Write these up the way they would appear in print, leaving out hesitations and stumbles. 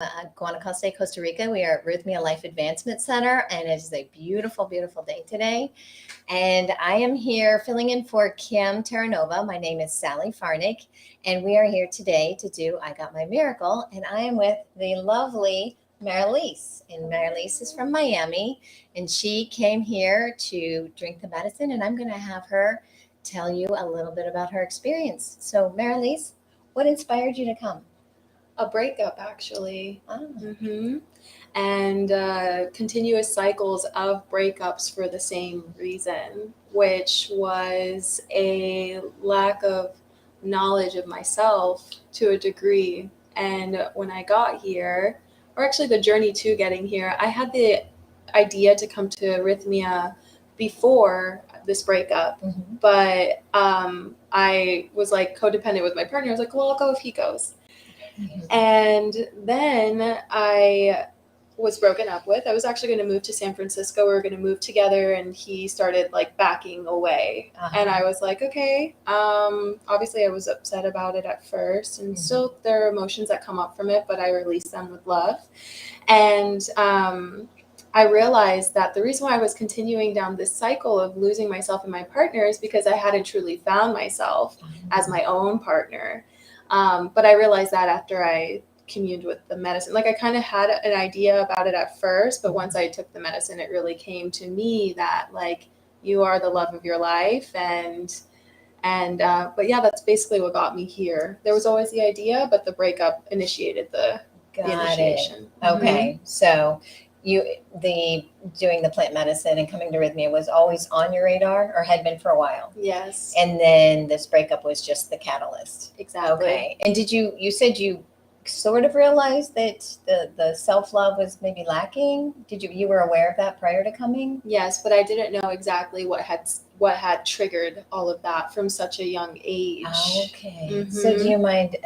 Guanacaste, Costa Rica. We are at Rythmia Life Advancement Center, and it is a beautiful, beautiful day today. And I am here filling in for Kim Terranova. My name is Sally Farnick, and we are here today to do I Got My Miracle. And I am with the lovely Marilise. And Marilise is from Miami, and she came here to drink the medicine, and I'm going to have her tell you a little bit about her experience. So, Marilise, what inspired you to come? A breakup, actually. Oh. And continuous cycles of breakups for the same reason, which was a lack of knowledge of myself to a degree. And when I got here, or actually the journey to getting here, I had the idea to come to Rythmia before this breakup, but I was like codependent with my partner. I was like, well, I'll go if he goes. And then I was broken up with. I was actually going to move to San Francisco. We were going to move together, and he started like backing away. And I was like, okay. Obviously, I was upset about it at first, and still there are emotions that come up from it, but I released them with love. And I realized that the reason why I was continuing down this cycle of losing myself and my partner is because I hadn't truly found myself as my own partner. But I realized that after I communed with the medicine. Like I kind of had an idea about it at first, but once I took the medicine, it really came to me that like you are the love of your life. But yeah, that's basically what got me here. There was always the idea, but the breakup initiated the initiation. Okay. So doing the plant medicine and coming to Rythmia was always on your radar, or had been for a while? Yes. And then this breakup was just the catalyst. Exactly. Okay. And you said you sort of realized that the self-love was maybe lacking? You were aware of that prior to coming? Yes, but I didn't know exactly what had triggered all of that from such a young age. Okay. So do you mind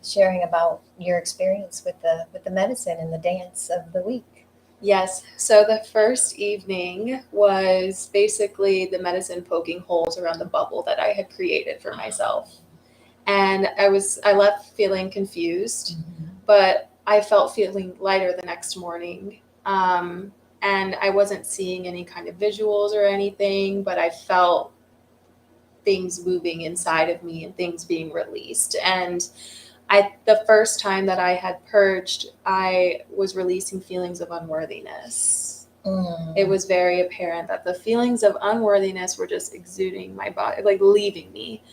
sharing about your experience with the medicine and the dance of the week? Yes. So the first evening was basically the medicine poking holes around the bubble that I had created for myself. And I left feeling confused, but I felt feeling lighter the next morning. And I wasn't seeing any kind of visuals or anything, but I felt things moving inside of me and things being released. And the first time that I had purged, I was releasing feelings of unworthiness. It was very apparent that the feelings of unworthiness were just exuding my body, like leaving me.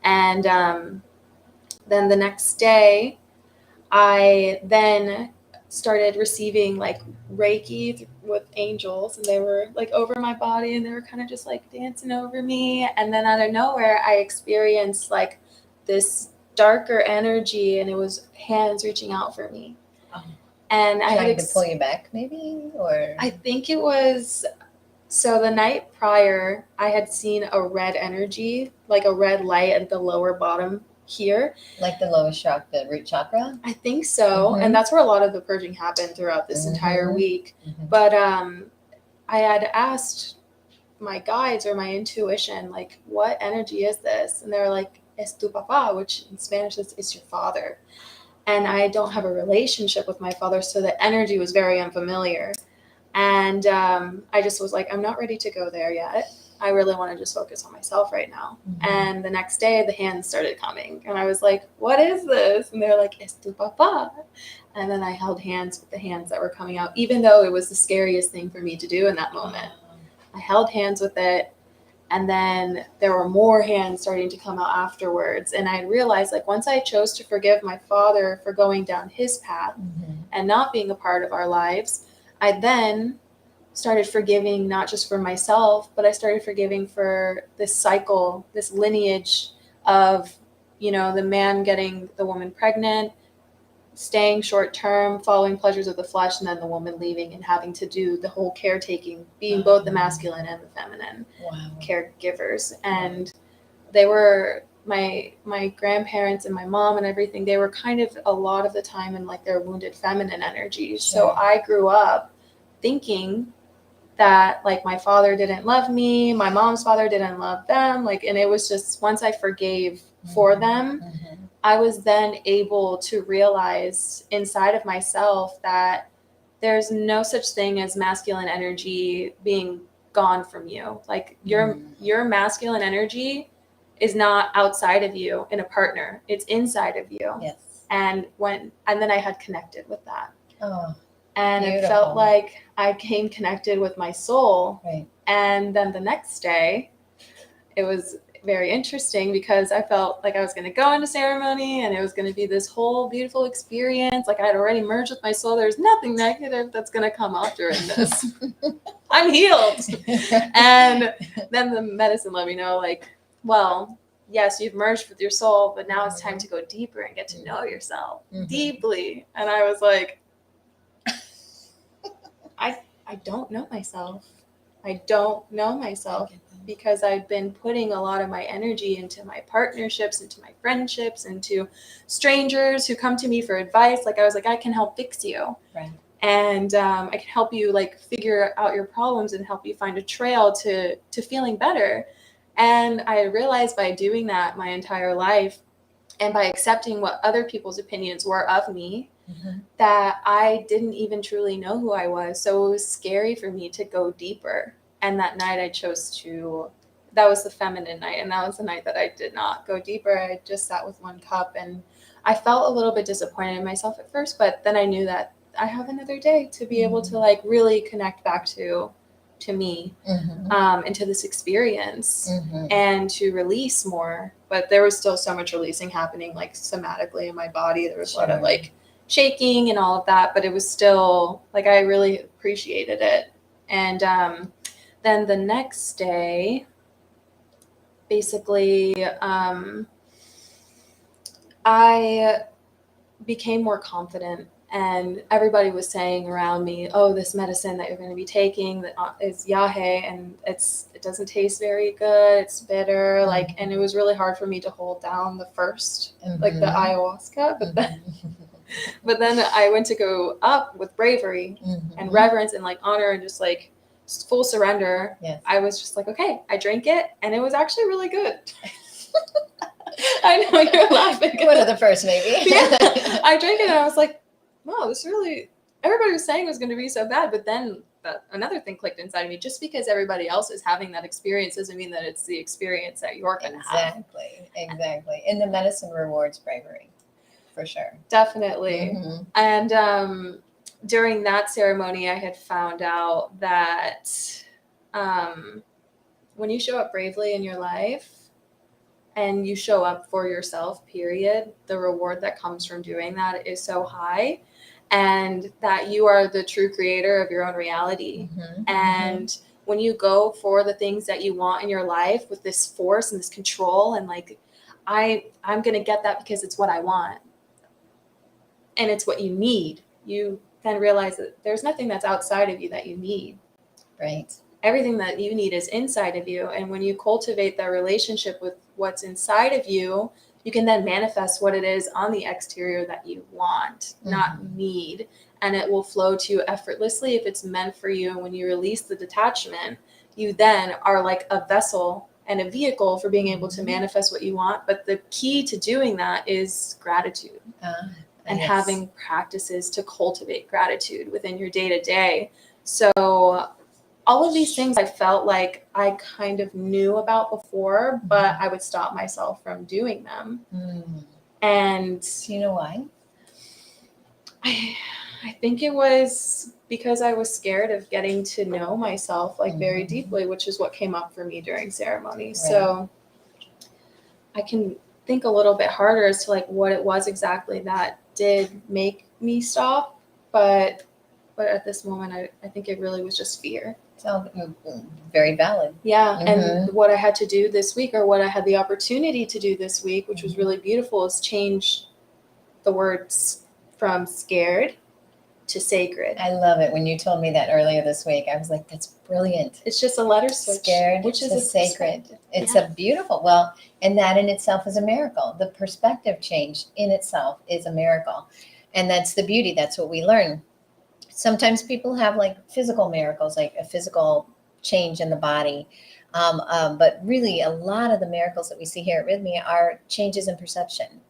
And then the next day, I then started receiving like Reiki with angels, and they were like over my body, and they were kind of just like dancing over me. And then out of nowhere, I experienced like this darker energy, and it was hands reaching out for me. And I had to pull you back, maybe, or I think it was. So the night prior, I had seen a red energy, like a red light at the lower bottom here. Like the lowest chakra, the root chakra? I think so. And that's where a lot of the purging happened throughout this entire week. But I had asked my guides or my intuition, like, what energy is this? And they were like, es tu papá, which in Spanish is your father. And I don't have a relationship with my father, so the energy was very unfamiliar. And I just was like, I'm not ready to go there yet. I really want to just focus on myself right now. And the next day, the hands started coming. And I was like, what is this? And they're like, es tu papá. And then I held hands with the hands that were coming out, even though it was the scariest thing for me to do in that moment. I held hands with it. And then there were more hands starting to come out afterwards. And I realized, like, once I chose to forgive my father for going down his path and not being a part of our lives, I then started forgiving not just for myself, but I started forgiving for this cycle, this lineage of, the man getting the woman pregnant, staying short term, following pleasures of the flesh, and then the woman leaving and having to do the whole caretaking, being both the masculine and the feminine caregivers. And they were my grandparents and my mom and everything. They were kind of a lot of the time in like their wounded feminine energies. So I grew up thinking that like my father didn't love me, my mom's father didn't love them, like, and it was just once I forgave for them, I was then able to realize inside of myself that there's no such thing as masculine energy being gone from you. Like your masculine energy is not outside of you in a partner. It's inside of you. Yes. And then I had connected with that. Oh, and beautiful. It felt like I came connected with my soul. Right. And then the next day, it was very interesting because I felt like I was going to go into ceremony and it was going to be this whole beautiful experience. Like I had already merged with my soul. There's nothing negative that's going to come out during this. I'm healed. And then the medicine let me know, like, well, yes, you've merged with your soul, but now it's time to go deeper and get to know yourself deeply. And I was like, I don't know myself. I don't know myself because I've been putting a lot of my energy into my partnerships, into my friendships, into strangers who come to me for advice. Like I was like, I can help fix you. Right. And I can help you like figure out your problems and help you find a trail to feeling better. And I realized by doing that my entire life and by accepting what other people's opinions were of me, that I didn't even truly know who I was. So it was scary for me to go deeper. And that night I chose that was the feminine night. And that was the night that I did not go deeper. I just sat with one cup and I felt a little bit disappointed in myself at first, but then I knew that I have another day to be able to like really connect back to me, into this experience and to release more. But there was still so much releasing happening like somatically in my body. There was a lot of like shaking and all of that, but it was still like I really appreciated it. And then the next day, basically, I became more confident, and everybody was saying around me, oh, this medicine that you're going to be taking is yahe, and it doesn't taste very good, it's bitter, like, and it was really hard for me to hold down the first, like the ayahuasca, but then I went to go up with bravery and reverence and like honor and just like full surrender. Yes. I was just like, okay, I drank it and it was actually really good. I know you're laughing. One of the first, maybe. Yeah. I drank it and I was like, wow, this really, everybody was saying it was going to be so bad. But then another thing clicked inside of me. Just because everybody else is having that experience doesn't mean that it's the experience that you're going to have. Exactly. And the medicine rewards bravery, for sure. Definitely. And during that ceremony, I had found out that when you show up bravely in your life, and you show up for yourself, period, the reward that comes from doing that is so high, and that you are the true creator of your own reality. And when you go for the things that you want in your life with this force and this control and like, I'm going to get that because it's what I want. And it's what you need. You then realize that there's nothing that's outside of you that you need. Right. Everything that you need is inside of you. And when you cultivate that relationship with what's inside of you, you can then manifest what it is on the exterior that you want, not need. And it will flow to you effortlessly if it's meant for you. And when you release the detachment, you then are like a vessel and a vehicle for being able to manifest what you want. But the key to doing that is gratitude and having practices to cultivate gratitude within your day-to-day. So all of these things I felt like I kind of knew about before, but I would stop myself from doing them. And do you know why? I think it was because I was scared of getting to know myself like very deeply, which is what came up for me during ceremony. Right. So I can think a little bit harder as to like what it was exactly that did make me stop. But at this moment, I think it really was just fear. So very valid. Yeah. And what I had to do this week, or what I had the opportunity to do this week, which was really beautiful, is change the words from scared to sacred. I love it. When you told me that earlier this week, I was like, that's brilliant. It's just a letter switch. Scared which is a sacred. It's a beautiful, and that in itself is a miracle. The perspective change in itself is a miracle. And that's the beauty. That's what we learn. Sometimes people have like physical miracles, like a physical change in the body. But really a lot of the miracles that we see here at Rythmia are changes in perception.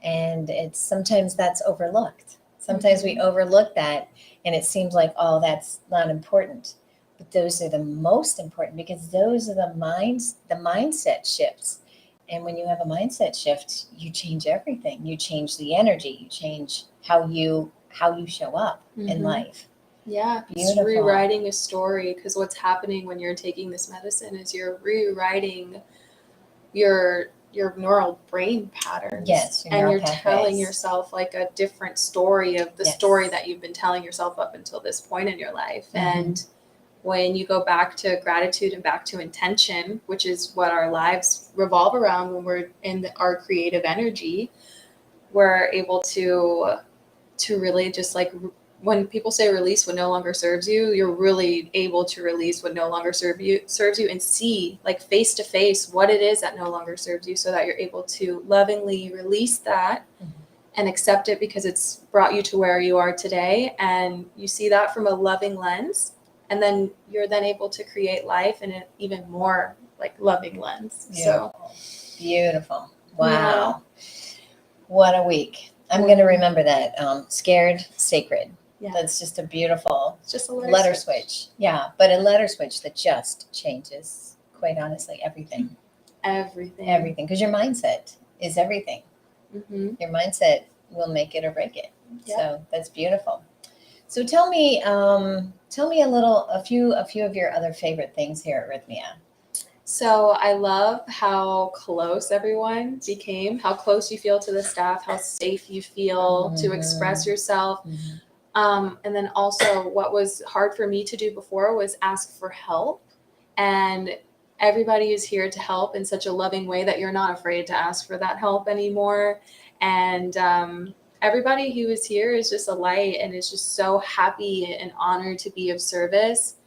And it's sometimes that's overlooked. Sometimes we overlook that and it seems like, oh, that's not important. But those are the most important because those are the mindset shifts. And when you have a mindset shift, you change everything. You change the energy, you change how you show up in life. Yeah, Beautiful. it's rewriting a story, because what's happening when you're taking this medicine is you're rewriting your neural brain patterns. Yes, and you're pathways. Telling yourself like a different story of the story that you've been telling yourself up until this point in your life. And when you go back to gratitude and back to intention, which is what our lives revolve around when we're in our creative energy, we're able to really just like, when people say release what no longer serves you, you're really able to release what no longer serves you and see like face to face what it is that no longer serves you, so that you're able to lovingly release that and accept it, because it's brought you to where you are today. And you see that from a loving lens, and then you're then able to create life in an even more like loving lens. Beautiful. So Beautiful. Wow. Yeah. What a week. I'm going to remember that. Scared, sacred. Yeah. That's just a beautiful It's just a letter switch. Yeah, but a letter switch that just changes, quite honestly, everything. Everything. Because your mindset is everything. Your mindset will make it or break it. Yep. So that's beautiful. So tell me a few of your other favorite things here at Rythmia. So I love how close everyone became, how close you feel to the staff, how safe you feel to express yourself. And then also what was hard for me to do before was ask for help. And everybody is here to help in such a loving way that you're not afraid to ask for that help anymore. And everybody who is here is just a light and is just so happy and honored to be of service,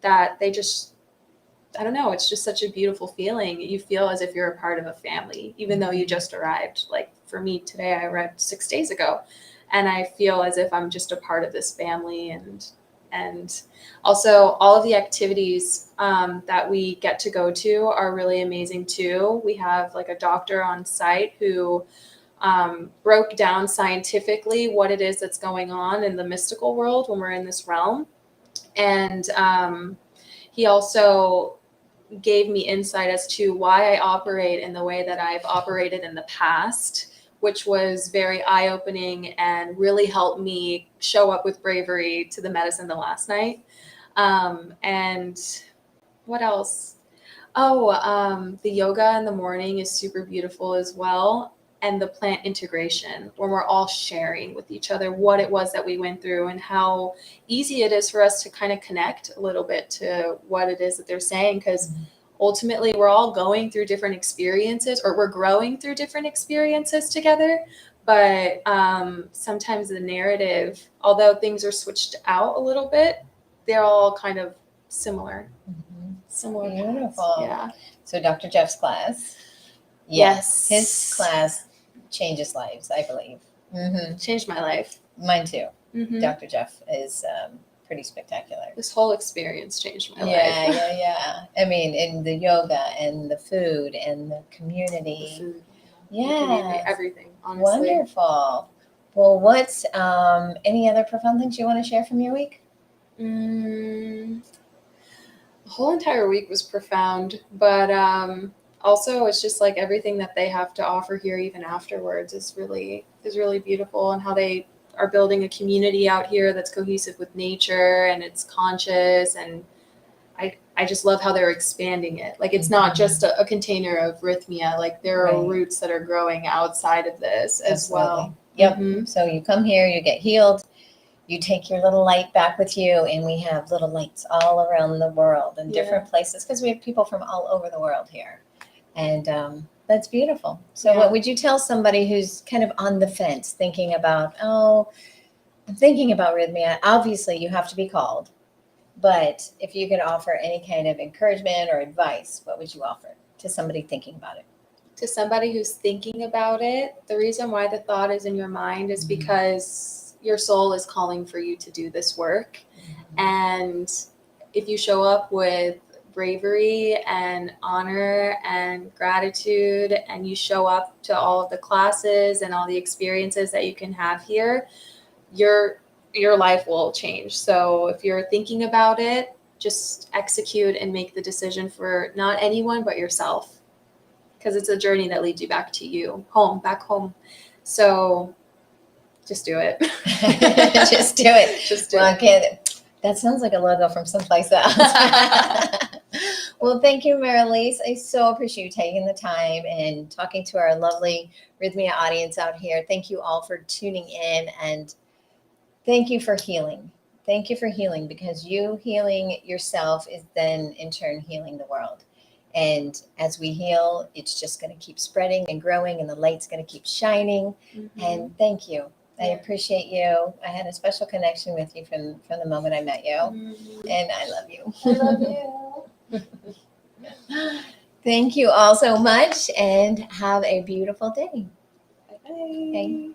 that they just, I don't know, it's just such a beautiful feeling. You feel as if you're a part of a family, even though you just arrived. Like for me today, I arrived 6 days ago, and I feel as if I'm just a part of this family. And also all of the activities that we get to go to are really amazing too. We have like a doctor on site who broke down scientifically what it is that's going on in the mystical world when we're in this realm. And he also gave me insight as to why I operate in the way that I've operated in the past, which was very eye-opening and really helped me show up with bravery to the medicine the last night. And what else? The yoga in the morning is super beautiful as well. And the plant integration, when we're all sharing with each other what it was that we went through and how easy it is for us to kind of connect a little bit to what it is that they're saying. Because ultimately we're all going through different experiences, or we're growing through different experiences together. But sometimes the narrative, although things are switched out a little bit, they're all kind of similar. Similar. Beautiful. Yeah. So Dr. Jeff's class. Yes. His class changes lives, I believe. Changed my life. Mine too. Dr. Jeff is pretty spectacular. This whole experience changed my life. Yeah. I mean, in the yoga and the food and the community. The food. Yeah. The community, everything, honestly. Wonderful. Well, what's any other profound things you want to share from your week? The whole entire week was profound, but also it's just like everything that they have to offer here even afterwards is really beautiful, and how they are building a community out here that's cohesive with nature and it's conscious. And I just love how they're expanding it. Like it's not just a container of Rythmia, like there are roots that are growing outside of this as well. Yep. So you come here, you get healed, you take your little light back with you, and we have little lights all around the world in different places, because we have people from all over the world here. And that's beautiful. So what would you tell somebody who's kind of on the fence, thinking about, I'm thinking about Rythmia? Obviously, you have to be called. But if you could offer any kind of encouragement or advice, what would you offer to somebody thinking about it? To somebody who's thinking about it, the reason why the thought is in your mind is because your soul is calling for you to do this work. And if you show up with bravery and honor and gratitude, and you show up to all of the classes and all the experiences that you can have here, your life will change. So if you're thinking about it, just execute and make the decision for not anyone but yourself, because it's a journey that leads you back to you, back home. So just do it. Just do it. Just do Well, it. okay, that sounds like a logo from someplace else. Well, thank you, Marilise. I so appreciate you taking the time and talking to our lovely Rythmia audience out here. Thank you all for tuning in, and thank you for healing. Thank you for healing, because you healing yourself is then in turn healing the world. And as we heal, it's just going to keep spreading and growing, and the light's going to keep shining. Mm-hmm. And thank you. I appreciate you. I had a special connection with you from the moment I met you. Mm-hmm. And I love you. I love you. Thank you all so much, and have a beautiful day. Bye. Okay.